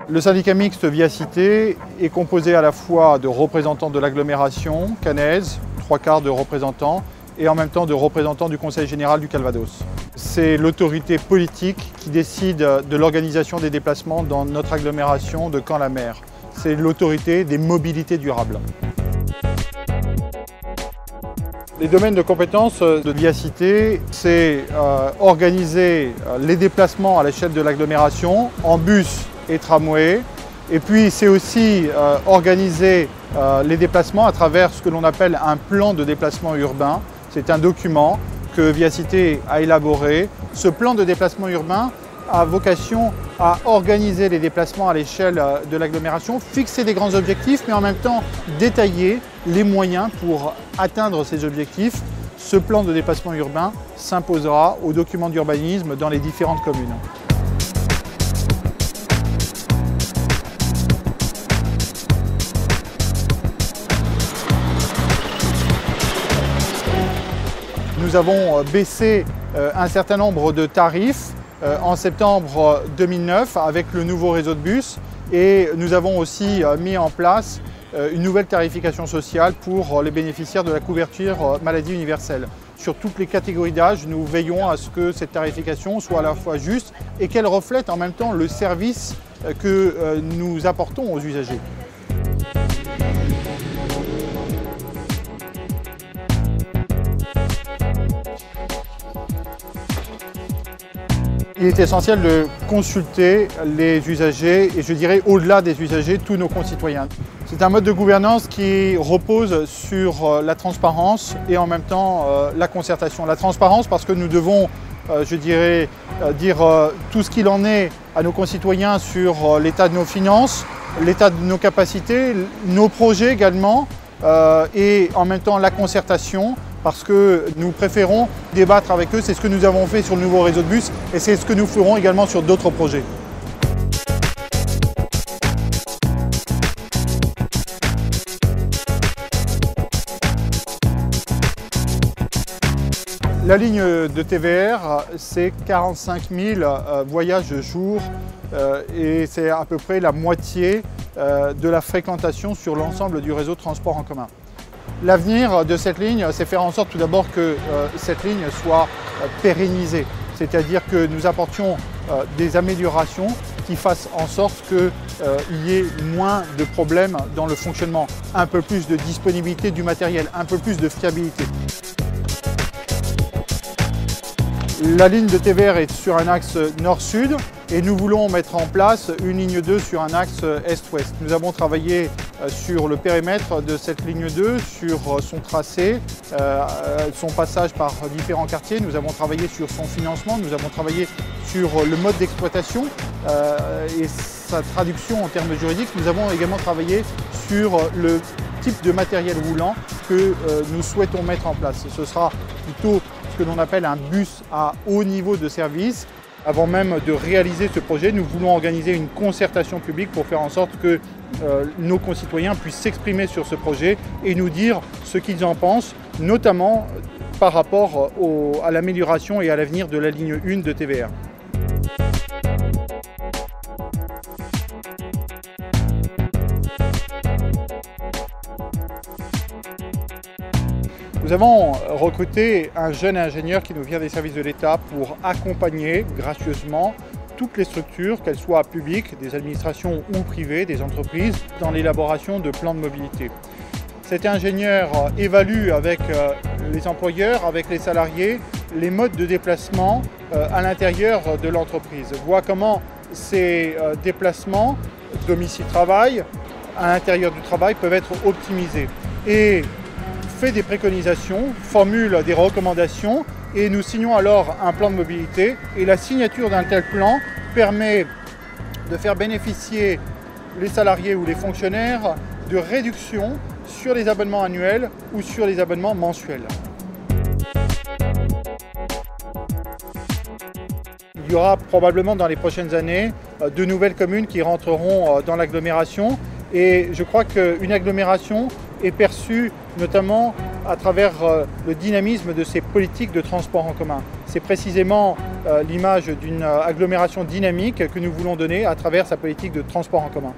Le syndicat mixte Via Cité est composé à la fois de représentants de l'agglomération caennaise, 3/4 de représentants, et en même temps de représentants du Conseil général du Calvados. C'est l'autorité politique qui décide de l'organisation des déplacements dans notre agglomération de Caen-la-Mer. C'est l'autorité des mobilités durables. Les domaines de compétences de Via Cité, c'est organiser les déplacements à l'échelle de l'agglomération en bus et tramway. Et puis c'est aussi organiser les déplacements à travers ce que l'on appelle un plan de déplacement urbain. C'est un document que Via Cité a élaboré. Ce plan de déplacement urbain a vocation à organiser les déplacements à l'échelle de l'agglomération, fixer des grands objectifs, mais en même temps détailler les moyens pour atteindre ces objectifs. Ce plan de déplacement urbain s'imposera aux documents d'urbanisme dans les différentes communes. Nous avons baissé un certain nombre de tarifs en septembre 2009 avec le nouveau réseau de bus, et nous avons aussi mis en place une nouvelle tarification sociale pour les bénéficiaires de la couverture maladie universelle. Sur toutes les catégories d'âge, nous veillons à ce que cette tarification soit à la fois juste et qu'elle reflète en même temps le service que nous apportons aux usagers. Il est essentiel de consulter les usagers et je dirais au-delà des usagers, tous nos concitoyens. C'est un mode de gouvernance qui repose sur la transparence et en même temps la concertation. La transparence parce que nous devons, je dirais, dire tout ce qu'il en est à nos concitoyens sur l'état de nos finances, l'état de nos capacités, nos projets également, et en même temps la concertation, parce que nous préférons débattre avec eux. C'est ce que nous avons fait sur le nouveau réseau de bus et c'est ce que nous ferons également sur d'autres projets. La ligne de TVR, c'est 45 000 voyages jour et c'est à peu près la moitié de la fréquentation sur l'ensemble du réseau de transport en commun. L'avenir de cette ligne, c'est faire en sorte tout d'abord que cette ligne soit pérennisée, c'est-à-dire que nous apportions des améliorations qui fassent en sorte qu'il y ait moins de problèmes dans le fonctionnement, un peu plus de disponibilité du matériel, un peu plus de fiabilité. La ligne de TVR est sur un axe nord-sud et nous voulons mettre en place une ligne 2 sur un axe est-ouest. Nous avons travaillé sur le périmètre de cette ligne 2, sur son tracé, son passage par différents quartiers. Nous avons travaillé sur son financement, nous avons travaillé sur le mode d'exploitation et sa traduction en termes juridiques. Nous avons également travaillé sur le type de matériel roulant que nous souhaitons mettre en place. Ce sera plutôt ce que l'on appelle un bus à haut niveau de service. Avant même de réaliser ce projet, nous voulons organiser une concertation publique pour faire en sorte que nos concitoyens puissent s'exprimer sur ce projet et nous dire ce qu'ils en pensent, notamment par rapport à l'amélioration et à l'avenir de la ligne 1 de TVR. Nous avons recruté un jeune ingénieur qui nous vient des services de l'État pour accompagner gracieusement toutes les structures, qu'elles soient publiques, des administrations ou privées, des entreprises, dans l'élaboration de plans de mobilité. Cet ingénieur évalue avec les employeurs, avec les salariés, les modes de déplacement à l'intérieur de l'entreprise, voit comment ces déplacements, domicile-travail, à l'intérieur du travail, peuvent être optimisés. Et fait des préconisations, formule des recommandations et nous signons alors un plan de mobilité. Et la signature d'un tel plan permet de faire bénéficier les salariés ou les fonctionnaires de réductions sur les abonnements annuels ou sur les abonnements mensuels. Il y aura probablement dans les prochaines années de nouvelles communes qui rentreront dans l'agglomération et je crois qu'une agglomération est perçue notamment à travers le dynamisme de ses politiques de transport en commun. C'est précisément l'image d'une agglomération dynamique que nous voulons donner à travers sa politique de transport en commun.